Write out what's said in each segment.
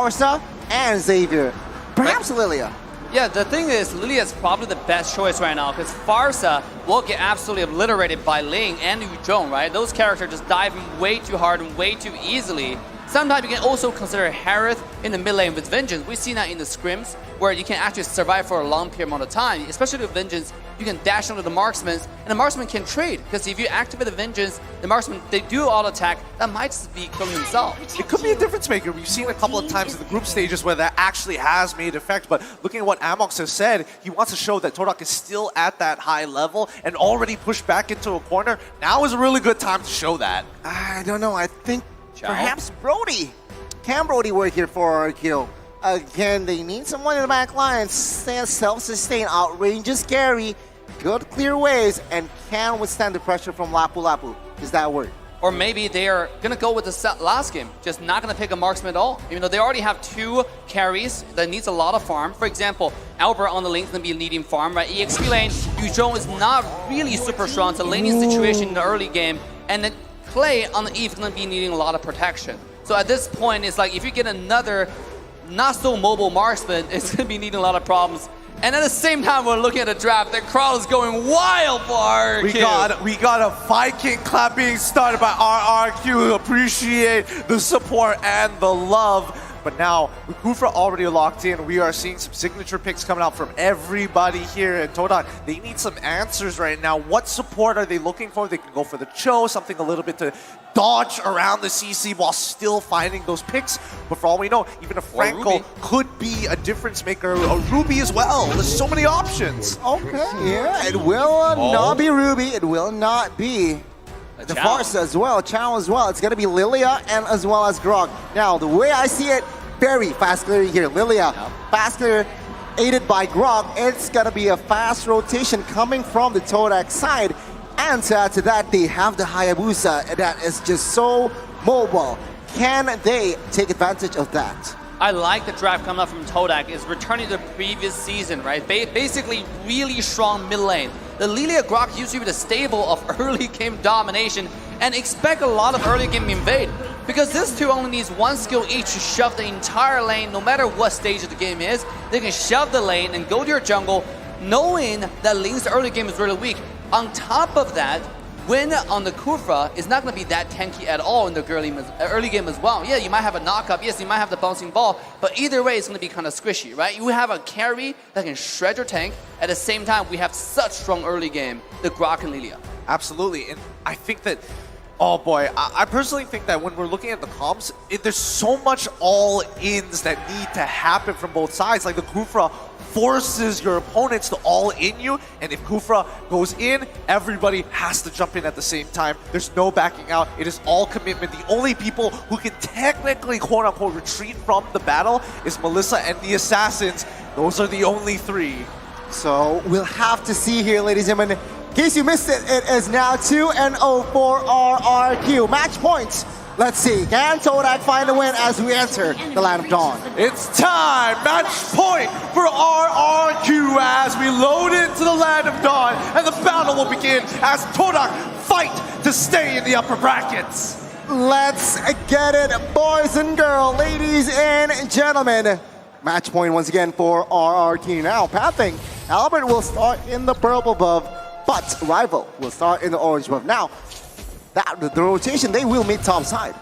Farsa and Xavier. Perhaps Lilia. Yeah, the thing is, Lilia is probably the best choice right now because Farsa will get absolutely obliterated by Ling and Yuzhong, right? Those characters just diving way too hard and way too easily. Sometimes you can also consider Harith in the mid lane with Vengeance. We've seen that in the scrims where you can actually survive for a long period amount of time. Especially with Vengeance, you can dash onto the marksmen and the marksman can trade. Because if you activate the Vengeance, the marksman, they do auto attack, that might just be killing himself. It could be a difference maker. We've seen a couple of times in the group stages where that actually has made effect. But looking at what Amox has said, he wants to show that TODAK is still at that high level and already pushed back into a corner. Now is a really good time to show that. I don't know. I think Chow? perhaps Brody. Can Brody work here for RRQ? Again, they need someone in the back line. Self-sustain, outrageous carry, good clear waves, and can withstand the pressure from Lapu Lapu. Does that work? Or maybe they are going to go with the last game, just not going to pick a marksman at all. Even though they already have 2 carries that needs a lot of farm. For example, Albert on the lane is going to be needing farm, right? EXP lane, Yuzhong is not really super strong. It's a laning situation in the early game. And then Clay on the Eve is going to be needing a lot of protection. So at this point, it's like if you get another not so mobile marksman, it's going to be needing a lot of problems. And at the same time, we're looking at the draft. The crowd is going wild for RRQ. We got a Viking clap being started by RRQ. Appreciate the support and the love. But now, with Kufra already locked in, we are seeing some signature picks coming out from everybody here at TODAK. They need some answers right now. What support are they looking for? They can go for the Cho, something a little bit to dodge around the CC while still finding those picks. But for all we know, even a Franco could be a difference maker. A Ruby as well. There's so many options. Okay, yeah, it will not be Ruby. It will not be the Farsa as well, Chow as well. It's going to be Lilia and as well as Grog. Now, the way I see it, very fast clearing here. Lilia, fast clear, aided by Grog. It's going to be a fast rotation coming from the TODAK side. And to add to that, they have the Hayabusa that is just so mobile. Can they take advantage of that? I like the draft coming up from TODAK. Is returning to the previous season, right? Basically, really strong mid lane. The Lilia Grok used to be the stable of early game domination, and expect a lot of early game invade. Because this two only needs 1 skill each to shove the entire lane, no matter what stage of the game is. They can shove the lane and go to your jungle, knowing that Ling's early game is really weak. On top of that, win on the Kufra is not going to be that tanky at all in the early game as well. Yeah, you might have a knockup, yes, you might have the bouncing ball, but either way, it's going to be kind of squishy, right? You have a carry that can shred your tank. At the same time, we have such strong early game, the Grok and Lilia. Absolutely, and I think that, oh boy, I personally think that when we're looking at the comps, there's so much all-ins that need to happen from both sides. Like the Kufra forces your opponents to all in you, and if Kufra goes in, everybody has to jump in at the same time. There's no backing out. It is all commitment. The only people who can technically quote-unquote retreat from the battle is Melissa and the Assassins. Those are the only 3. So we'll have to see here, ladies and gentlemen. In case you missed it, it is now 2-0 for RRQ. Match points. Let's see, can TODAK find a win as we enter the Land of Dawn? It's time! Match point for RRQ as we load into the Land of Dawn, and the battle will begin as TODAK fight to stay in the upper brackets. Let's get it, boys and girls, ladies and gentlemen. Match point once again for RRQ. Now, pathing, Albert will start in the purple buff, but Rival will start in the orange buff. Now, the rotation, they will meet top side.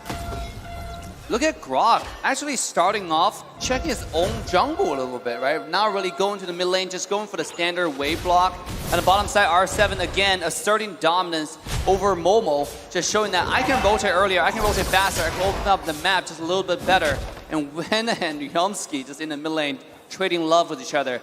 Look at Grok actually starting off, checking his own jungle a little bit, right? Not really going to the mid lane, just going for the standard wave block. On the bottom side, R7 again asserting dominance over Momo, just showing that I can rotate earlier, I can rotate faster, I can open up the map just a little bit better. And Wen and Yomsky just in the mid lane, trading love with each other.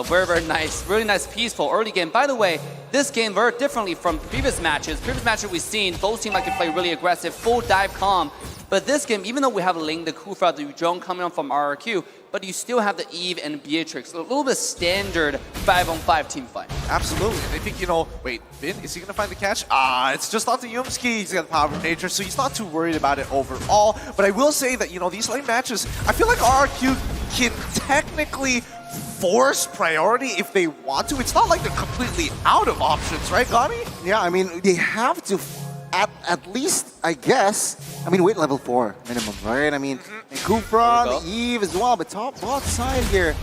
Very, very nice, really nice, peaceful early game. By the way, this game very differently from previous matches. Previous matches we've seen, both teams like to play really aggressive, full dive calm. But this game, even though we have Ling, the Kufra, the Yuzhong coming on from RRQ, but you still have the Eve and Beatrix. A little bit standard 5-on-5 team fight. Absolutely. And I think, you know, wait, Vin, is he going to find the catch? It's just onto Yumski. He's got the power of nature, so he's not too worried about it overall. But I will say that, you know, these lane matches, I feel like RRQ can technically force priority if they want to. It's not like they're completely out of options, right, Gani? Yeah, I mean, they have to, at least, I guess, I mean, wait level 4 minimum, right? I mean, And Kufran, Eve as well, but top bot side here.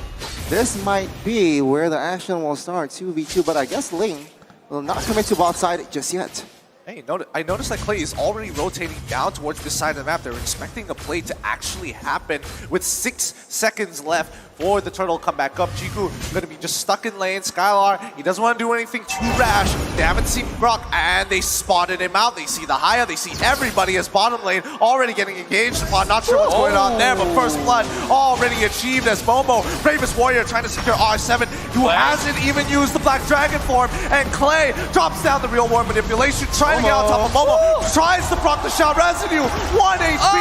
This might be where the action will start, 2v2, but I guess Ling will not commit to bot side just yet. Hey, I noticed that Clay is already rotating down towards this side of the map. They're expecting a play to actually happen with 6 seconds left for the turtle to come back up. Jiku going to be just stuck in lane. Skylar, he doesn't want to do anything too rash. They haven't seen Brock, and they spotted him out. They see the Haya, they see everybody as bottom lane already getting engaged upon. Not sure what's going on there, but first blood already achieved as Momo, Bravest Warrior, trying to secure R7, who hasn't even used the Black Dragon form. And Clay drops down the real war manipulation, trying to get on top of Momo, tries to proc the shot residue. 1 HP,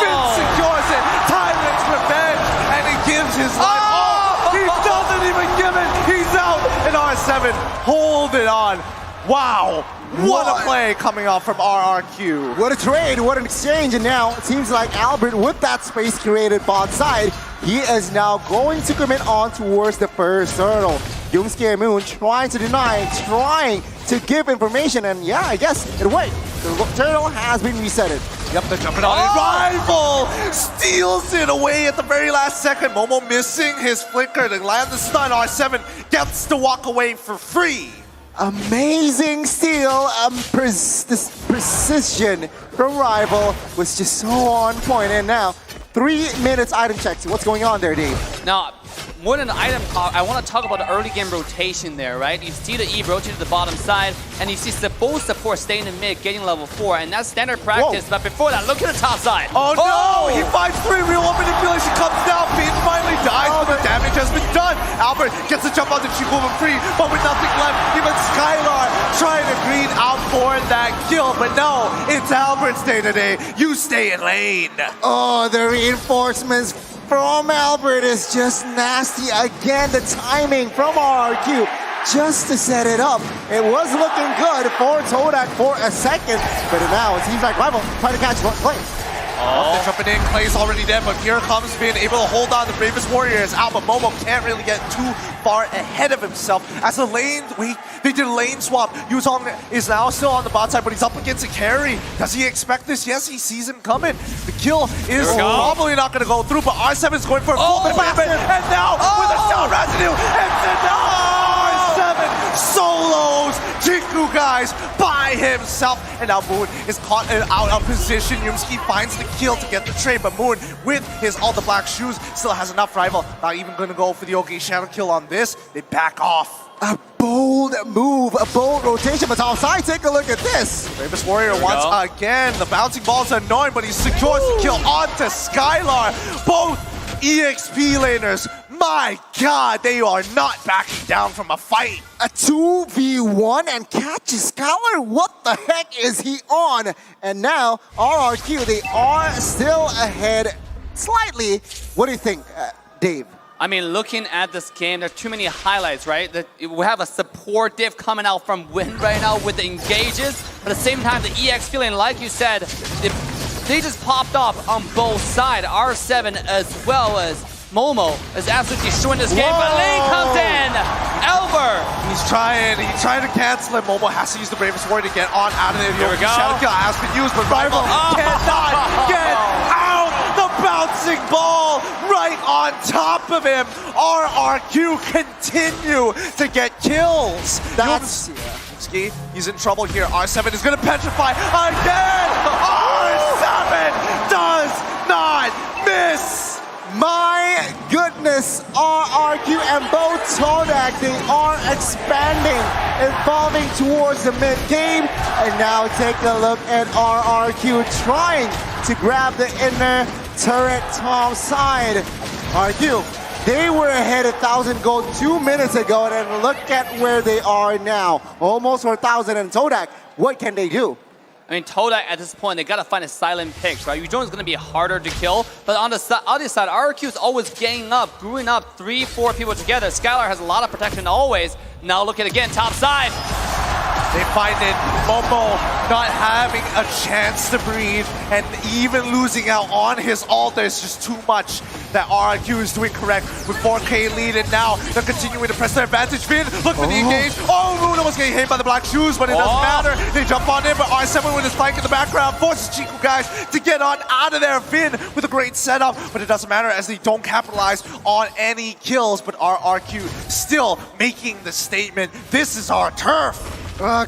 Finn secures it. Tyrant's revenge, and he gives his life. He doesn't even give it. He's out, and R7 hold it on. Wow, what a play coming off from RRQ. What a trade, what an exchange, and now it seems like Albert, with that space created bot side, he is now going to commit on towards the first turtle. Yoongsuke and Moon trying to deny, trying to give information, and yeah, I guess it worked. The turtle has been resetted. Yep, they're jumping on it. Rival steals it away at the very last second. Momo missing his flicker to land the stun. R7 gets to walk away for free. Amazing steal, this precision from Rival was just so on point. And now, 3 minutes item checks. What's going on there, Dave? Now, more than the item talk, I want to talk about the early game rotation there, right? You see the Eve rotate to the bottom side, and you see both support staying in mid, getting level 4, and that's standard practice. But before that, look at the top side. Oh no! He finds 3, real one manipulation comes down, Finn finally dies, but the damage has been done. Albert gets a jump on the Chico free, but with nothing left, even Skylar trying to green out for that kill, but no, it's Albert's day today. You stay in lane. Oh, the reinforcements from Albert is just nasty again. The timing from RRQ just to set it up. It was looking good for TODAK for a second, but now it seems like Rival trying to catch Clay. They're jumping in, Clay's already dead, but here comes Finn, able to hold on. The Bravest Warrior is out, but Momo can't really get too far ahead of himself. As the lane, they did a lane swap. Yuzong is now still on the bot side, but he's up against a carry. Does he expect this? Yes, he sees him coming. The kill is probably not going to go through, but R7 is going for a full commitment, and now with a shot residue, it's R7 solos Jiku, guys, by himself, and now Moon is caught out of position. Yoongsuke finds the kill to get the trade, but Moon, with his all the black shoes, still has enough. Rival not even going to go for the OK shadow kill on this. They back off. A bold move, a bold rotation, but outside, take a look at this. Bravest Warrior once again. The bouncing ball's annoying, but he secures the kill onto Skylar. Both EXP laners, my God, they are not backing down from a fight. A 2v1 and catches Skylar. What the heck is he on? And now RRQ, they are still ahead slightly. What do you think, Dave? I mean, looking at this game, there are too many highlights, right? We have a support diff coming out from Win right now with the engages, but at the same time, the EXP lane, like you said, they just popped off on both sides. R7 as well as Momo is absolutely destroying this game, but Ling comes in. Albert. He's trying to cancel it. Momo has to use the Bravest Warrior to get on out of there. Here we go. Shadow kill has been used, but Rival cannot get out. The bouncing ball right on top of him. RRQ continue to get kills. That's... He's in trouble here. R7 is going to petrify again. R7 does not miss. My goodness, RRQ and both TODAK, they are expanding, evolving towards the mid-game. And now take a look at RRQ trying to grab the inner turret top side. RRQ, they were ahead 1,000 gold 2 minutes ago, and look at where they are now. Almost 4,000, and TODAK, what can they do? I mean, TODAK at this point, they gotta find a silent pick, right? Yuzong is gonna be harder to kill, but on the other side, RRQ is always ganging up, growing up 3-4 people together. Skylar has a lot of protection always. Now look at again, top side. They find it. Momo not having a chance to breathe and even losing out on his ult. There's just too much that RRQ is doing correct with 4K lead, and now they're continuing to press their advantage. Finn, look for the engage. Oh, Moon almost getting hit by the black shoes, but it doesn't matter. They jump on in, but R7 with his flank in the background forces Chico guys to get on out of there. Finn with a great setup, but it doesn't matter as they don't capitalize on any kills, but RRQ still making the statement, this is our turf.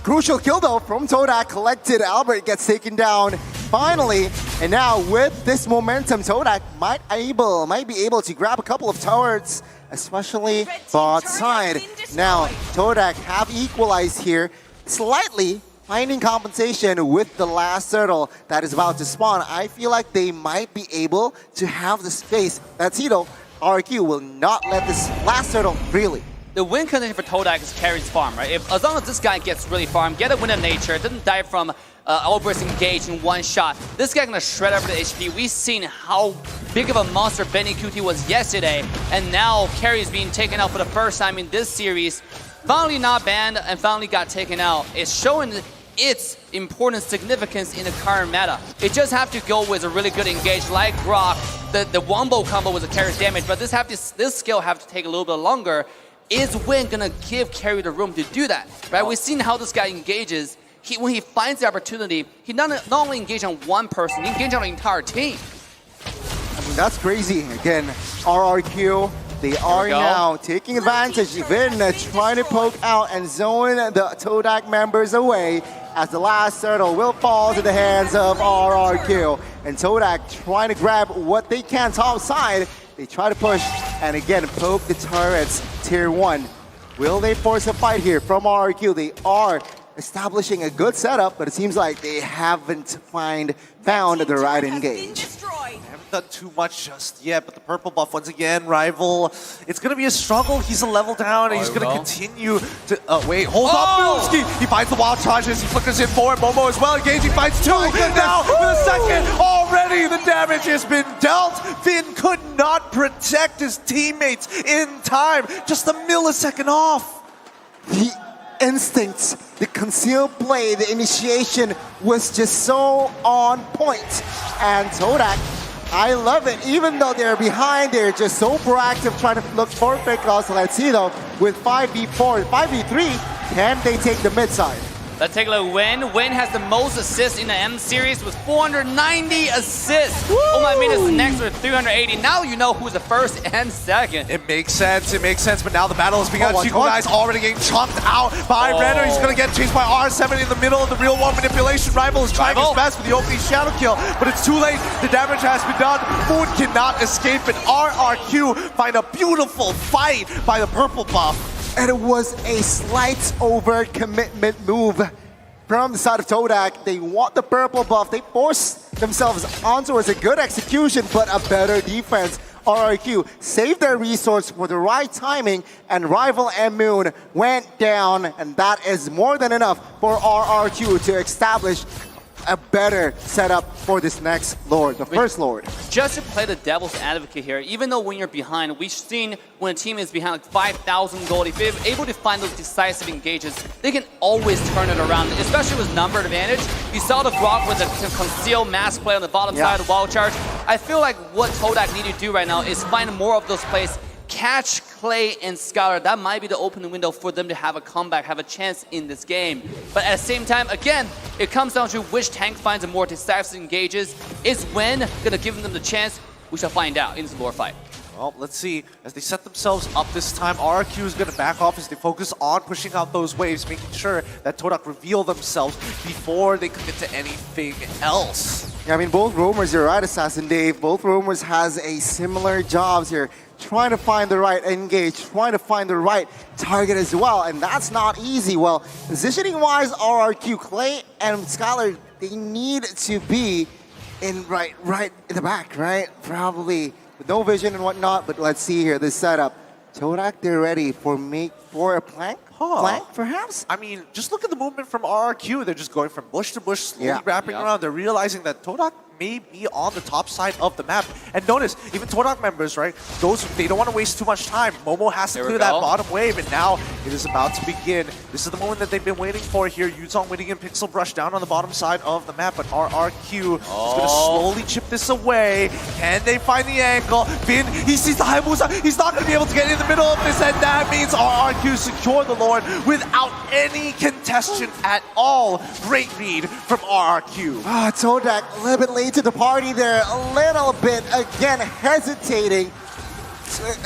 Crucial kill though from TODAK collected. Albert gets taken down finally, and now with this momentum, TODAK might be able to grab a couple of turrets, especially bot side. Now TODAK have equalized here slightly, finding compensation with the last turtle that is about to spawn. I feel like they might be able to have the space. That's Tito. RRQ will not let this last turtle really. The win condition for TODAK is carries farm, right? As long as this guy gets really farm, get a win of nature, doesn't die from Albert's engage in one shot, this guy gonna shred over the HP. We've seen how big of a monster Benny QT was yesterday, and now Carry is being taken out for the first time in this series. Finally not banned and finally got taken out. It's showing its important significance in the current meta. It just have to go with a really good engage like Grok. The wombo combo was a carry's damage, but this skill have to take a little bit longer. Is Win gonna give Carry the room to do that? Right? We've seen how this guy engages. When he finds the opportunity, he not only engages on one person, he engages on the entire team. I mean, that's crazy. Again, RRQ, they are now taking advantage. Vin trying to poke out and zone the TODAK members away as the last turtle will fall to the hands of RRQ. And TODAK trying to grab what they can top side. They try to push and again poke the turrets. Tier 1. Will they force a fight here from RRQ? They are establishing a good setup, but it seems like they haven't found the right engage. They haven't done too much just yet, but the purple buff once again, rival. It's gonna be a struggle. He's a level down, and he's gonna continue to. Wait, hold up, Moonski. He finds the wild charges. He flickers in forward. Momo as well. Engaging, finds two. Now with a second, already the damage has been dealt. Finn could not protect his teammates in time. Just a millisecond off. The instincts, the concealed play, the initiation was just so on point. And TODAK, I love it. Even though they're behind, they're just so proactive trying to look for pick-offs. Let's see though, with 5v4, 5v3, can they take the mid side? Let's take a look. Win has the most assists in the M series with 490 assists. Woo! Oh my goodness, next with 380. Now you know who's the first and second. It makes sense, but now the battle has begun. Chico guys already getting chomped out by Renner. He's gonna get chased by R7 in the middle of the real one manipulation. Rival is trying his best for the opening shadow kill, but it's too late. The damage has been done. Moon cannot escape it. RRQ find a beautiful fight by the purple buff. And it was a slight over commitment move from the side of TODAK. They want the purple buff. They force themselves onto it. It's a good execution, but a better defense. RRQ saved their resource for the right timing, and Rival and Moon went down, and that is more than enough for RRQ to establish a better setup for this next Lord, the first Lord. Just to play the devil's advocate here, even though when you're behind, we've seen when a team is behind like 5,000 gold, if they're able to find those decisive engages, they can always turn it around, especially with number advantage. You saw the Grok with the concealed mass play on the bottom side of wild charge. I feel like what TODAK need to do right now is find more of those plays, catch Clay and Scholar. That might be the opening window for them to have a comeback, have a chance in this game. But at the same time, again, it comes down to which tank finds a more decisive engages. Is Wen gonna give them the chance? We shall find out in this lore fight. Well, let's see. As they set themselves up this time, RRQ is going to back off as they focus on pushing out those waves, making sure that TODAK reveal themselves before they commit to anything else. Yeah, I mean, both roamers, you're right, Assassin Dave. Both roamers has a similar jobs here. Trying to find the right engage, trying to find the right target as well, and that's not easy. Well, positioning-wise, RRQ, Clay and Skylar, they need to be in right in the back, right? Probably with no vision and whatnot, but let's see here, this setup. TODAK, they're ready for a plank? Flank, perhaps? I mean, just look at the movement from RRQ. They're just going from bush to bush, slowly wrapping around. They're realizing that TODAK may be on the top side of the map. And notice, even TODAK members, right? They don't want to waste too much time. Momo has to clear that bottom wave, and now it is about to begin. This is the moment that they've been waiting for here. Yuzong waiting in Pixel Brush down on the bottom side of the map, but RRQ is going to slowly chip this away. Can they find the angle? Bin, he sees the Hayabusa. He's not going to be able to get in the middle of this, and that means RRQ secure the Lord without any contestation at all. Great read from RRQ. TODAK a little bit late to the party there, a little bit, again, hesitating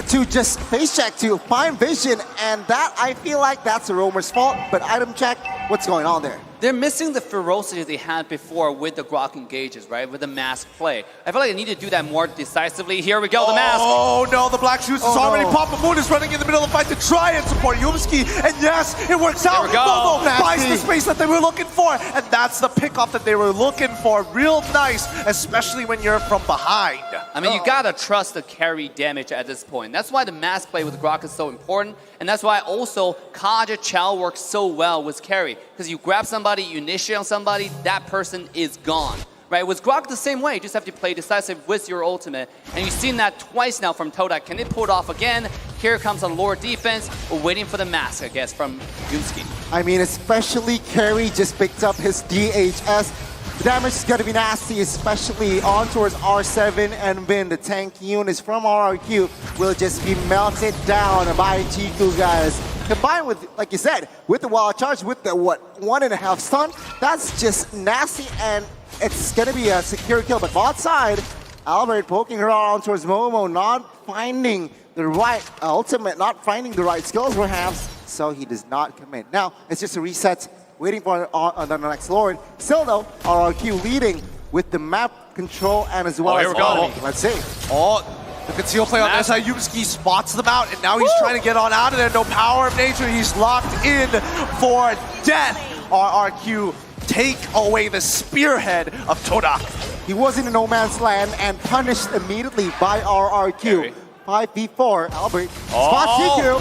to just face check, to find vision, and that, I feel like that's a roamer's fault, but item check, what's going on there? They're missing the ferocity they had before with the Grok engages, right? With the mask play. I feel like they need to do that more decisively. Here we go, the mask. Oh no, the Black Shoes is already popping. Moon is running in the middle of the fight to try and support Yumski. And yes, it works out. Momo buys the space that they were looking for. And that's the pickoff that they were looking for. Real nice, especially when you're from behind. I mean, you gotta trust the carry damage at this point. That's why the mask play with Grok is so important. And that's why also Kaja Chow works so well with carry. Because you grab somebody, you initiate on somebody, that person is gone. Right? With Grok the same way, you just have to play decisive with your ultimate. And you've seen that twice now from TODAK. Can it pull it off again? Here comes a Lord defense. We're waiting for the mask, I guess, from Yumski. I mean, especially Carry just picked up his DHS. The damage is going to be nasty, especially on towards R7 and Vin. The tank units from RRQ will just be melted down by Chiku, guys. Combined with, like you said, with the wild charge, with the, 1.5 stun, that's just nasty, and it's going to be a secure kill. But bot side, Albert poking around towards Momo, not finding the right ultimate, not finding the right skills perhaps, so he does not commit. Now, it's just a reset. Waiting for the next Lord. Still though, RRQ leading with the map control and as well as go. Let's see. The conceal play on this side. Yumski spots them out, and now he's trying to get on out of there. No power of nature. He's locked in for death. RRQ take away the spearhead of TODAK. He was in a no man's land and punished immediately by RRQ. 5v4, Albert spots Chiku.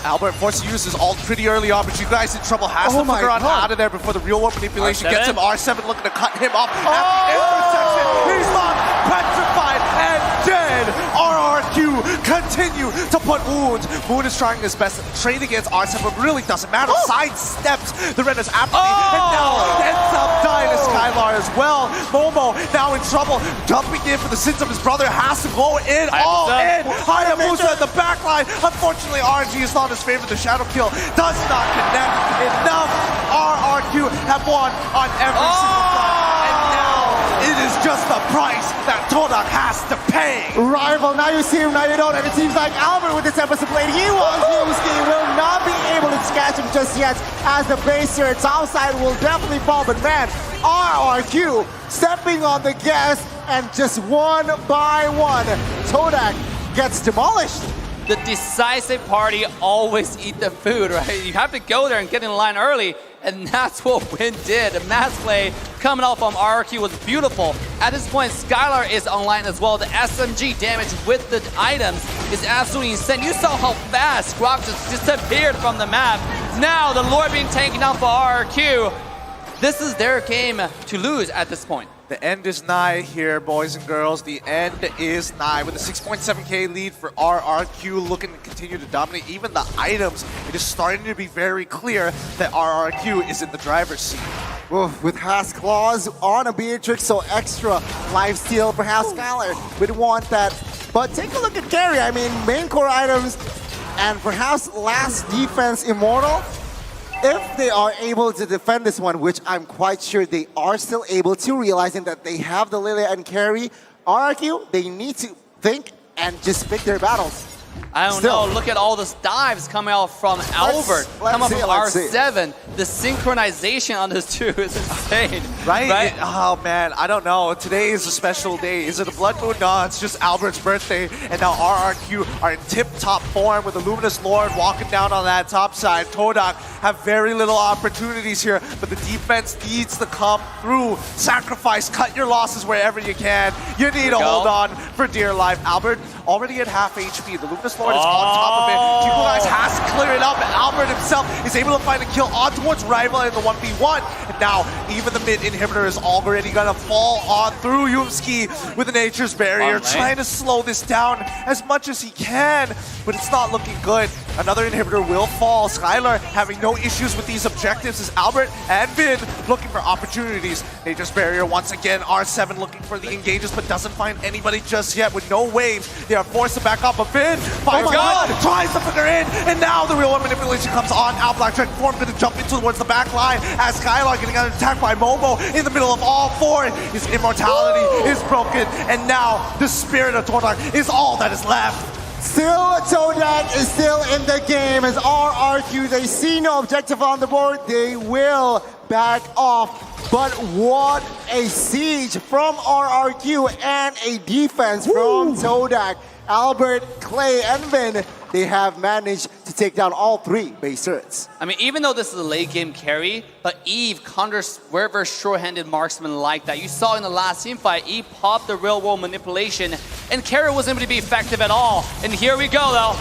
Albert forced to use his ult pretty early on, but you guys in trouble. Has to figure out of there before the real world manipulation gets him. R7 looking to cut him off at the intersection. He's locked, petrified, and dead. RRQ continue to put wounds. Moon is trying his best to trade against R7, but really doesn't matter. Sidesteps the Renner's apathy, and now ends up dying to Skylar as well. Momo now in trouble, dumping in for the sins of his brother, has to go in, all in. Hayabusa in the backline. Unfortunately, RNG is not his favorite. The shadow kill does not connect enough. RRQ have won on every single front, and now it is just the price that TODAK has to pay. Rival, now you see him, now you don't, and it seems like Albert with this episode played, he will not be able to catch him just yet, as the base here, topside will definitely fall, but man, RRQ stepping on the gas, and just one by one, TODAK gets demolished. The decisive party always eat the food, right? You have to go there and get in line early, and that's what Win did. The mass play coming out from RRQ was beautiful. At this point, Skylar is online as well. The SMG damage with the items is absolutely insane. You saw how fast Grok just disappeared from the map. Now the Lord being taken down for RRQ. This is their game to lose at this point. The end is nigh here, boys and girls. The end is nigh. With a 6.7k lead for RRQ, looking to continue to dominate even the items, it is starting to be very clear that RRQ is in the driver's seat. Oof, with Haas Claws on a Beatrix, so extra lifesteal. Perhaps Skylar would want that. But take a look at Carry. I mean, main core items and perhaps last defense Immortal. If they are able to defend this one, which I'm quite sure they are still able to, realizing that they have the Lilia and Carry, RRQ, they need to think and just pick their battles. I don't know. Look at all those dives coming out from Albert. Coming from R7. The synchronization on this two is insane. Right? Oh, man. I don't know. Today is a special day. Is it a blood moon? No, it's just Albert's birthday. And now RRQ are in tip-top form with the Luminous Lord walking down on that top side. TODAK have very little opportunities here, but the defense needs to come through. Sacrifice. Cut your losses wherever you can. You need to hold on for dear life. Albert already at half HP. The Luminous Lord is on top of it. Chico guys has to clear it up, and Albert himself is able to find a kill on towards Rival in the 1v1. And But now, even the mid inhibitor is already gonna fall on through Yumski with the Nature's Barrier, trying to slow this down as much as he can, but it's not looking good. Another inhibitor will fall. Skylar having no issues with these objectives as Albert and Vin looking for opportunities. Nature's Barrier once again, R7 looking for the engages, but doesn't find anybody just yet with no waves. They are forced to back up, but Vin finds God, tries to flicker in, and now the real one manipulation comes on. Out Black Track Form gonna jump in towards the back line as Skylar getting attacked by Momo in the middle of all four. His immortality is broken, and now the spirit of TODAK is all that is left. Still, TODAK is still in the game as RRQ, they see no objective on the board, they will back off. But what a siege from RRQ and a defense from TODAK. Albert, Clay, and Vin, they have managed to take down all three base turrets. I mean, even though this is a late game carry, but Eve counters very short-handed marksman like that. You saw in the last team fight, Eve popped the real world manipulation, and carry wasn't able to be effective at all. And here we go, though.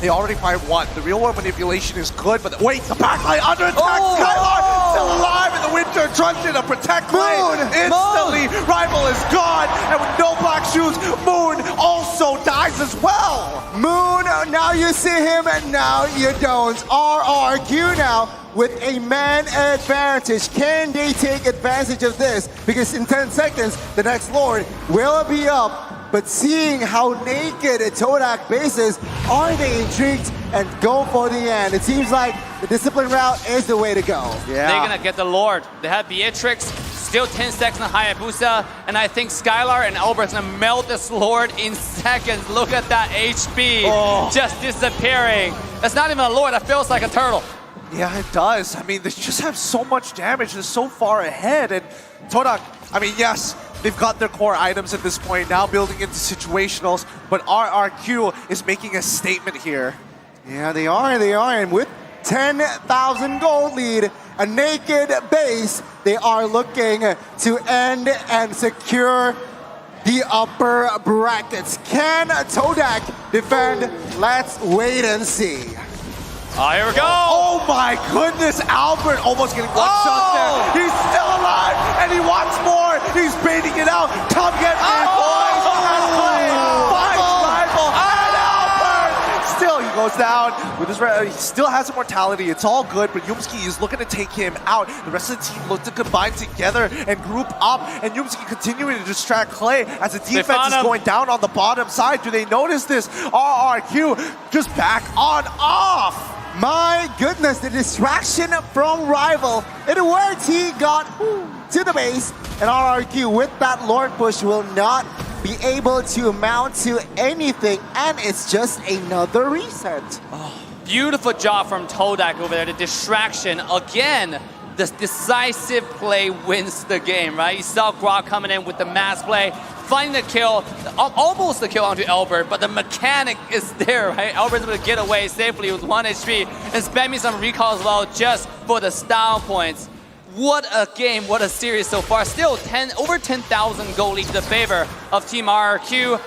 They already fired one. The real world manipulation is good, but wait, the backline under attack. Skylar still alive in the winter, truncheon to protect Moon. Instantly, Rival is gone, and with no black shoes, Moon also dies as well. Moon, now you see him, and now you don't. RRQ now with a man advantage. Can they take advantage of this? Because in 10 seconds, the next Lord will be up. But seeing how naked TODAK base is, are they intrigued and go for the end? It seems like the discipline route is the way to go. They're gonna get the Lord. They have Beatrix, still 10 seconds on Hayabusa, and I think Skylar and Albert's gonna melt this Lord in seconds. Look at that HP just disappearing. That's not even a Lord, that feels like a turtle. Yeah, it does. I mean, they just have so much damage. They're so far ahead. And TODAK, I mean, yes, they've got their core items at this point, now building into situationals, but RRQ is making a statement here. Yeah, they are, and with 10,000 gold lead, a naked base, they are looking to end and secure the upper brackets. Can TODAK defend? Let's wait and see. Here we go. Oh my goodness, Albert almost getting one shot there. He's still alive, and he wants more. He's baiting it out. Come get me, boys. Finds Rival, and Albert. Still, he goes down with his. He still has immortality. It's all good, but Yumski is looking to take him out. The rest of the team look to combine together and group up, and Yumski continuing to distract Clay as the defense is going down on the bottom side. Do they notice this? RRQ just back on off. My goodness, the distraction from Rival. It worked. He got to the base, and RRQ with that Lord push will not be able to mount to anything, and it's just another reset. Beautiful job from TODAK over there. The distraction again. This decisive play wins the game, right? You saw Grok coming in with the mass play, finding the kill, almost the kill onto Albert, but the mechanic is there, right? Albert's able to get away safely with 1 HP and spamming some recall as well just for the style points. What a game, what a series so far. Still over 10,000 gold lead to the favor of Team RRQ.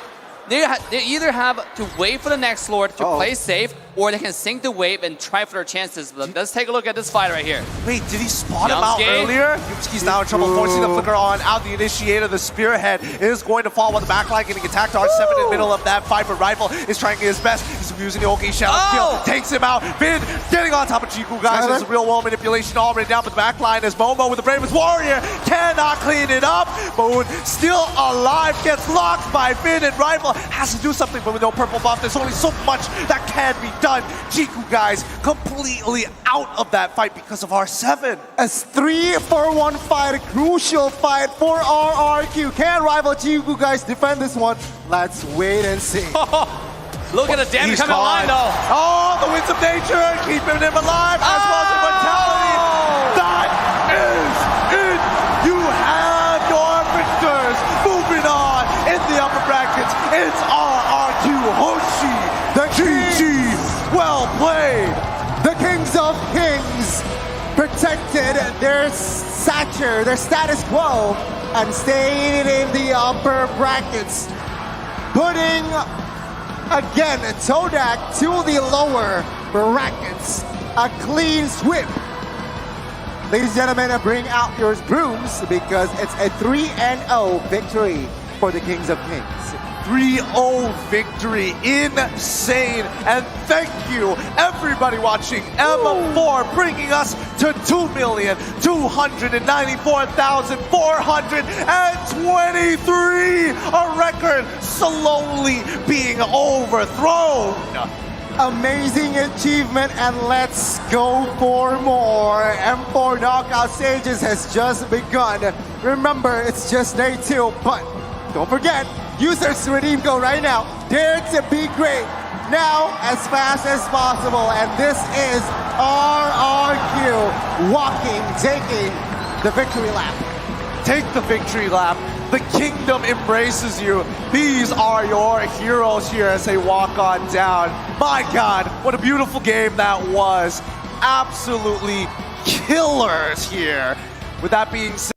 They either have to wait for the next Lord to play safe, or they can sink the wave and try for their chances. But let's take a look at this fight right here. Wait, did he spot him out earlier? Yumski's now in trouble, forcing the flicker on out. The initiator, the spearhead, is going to fall with the backline, getting attacked. R7 in the middle of that fight, but Rival is trying his best. He's using the OK Shadow skill, takes him out. Vin getting on top of Chiku, guys. There's real world manipulation already down, but the backline is Momo with the Bravest Warrior. Cannot clean it up. Moon still alive, gets locked by Vin, and Rival has to do something, but with no purple buff, there's only so much that can be done. Chiku, guys, completely out of that fight because of R7. A 3-for-1 fight, a crucial fight for RRQ. Can Rival Chiku, guys, defend this one? Let's wait and see. Look at the damage coming online, though. Oh, the winds of nature, keeping him alive, as well as immortality. That is it. You have your victors. Moving on in the upper brackets, it's RRQ Hoshi. The GG. Well played. The Kings of Kings protected their stature, their status quo, and stayed in the upper brackets, putting again TODAK to the lower brackets. A clean sweep Ladies and gentlemen, bring out your brooms because it's a 3-0 victory for the Kings of Kings. 3-0 victory, insane. And thank you everybody watching M4 bringing us to 2,294,423, a record slowly being overthrown. Amazing achievement, and let's go for more. M4 Knockout Stages has just begun. Remember, it's just day 2, but don't forget, users redeem code right now. Dare to be great. Now, as fast as possible. And this is RRQ taking the victory lap. Take the victory lap. The kingdom embraces you. These are your heroes here as they walk on down. My God, what a beautiful game that was. Absolutely killers here. With that being said,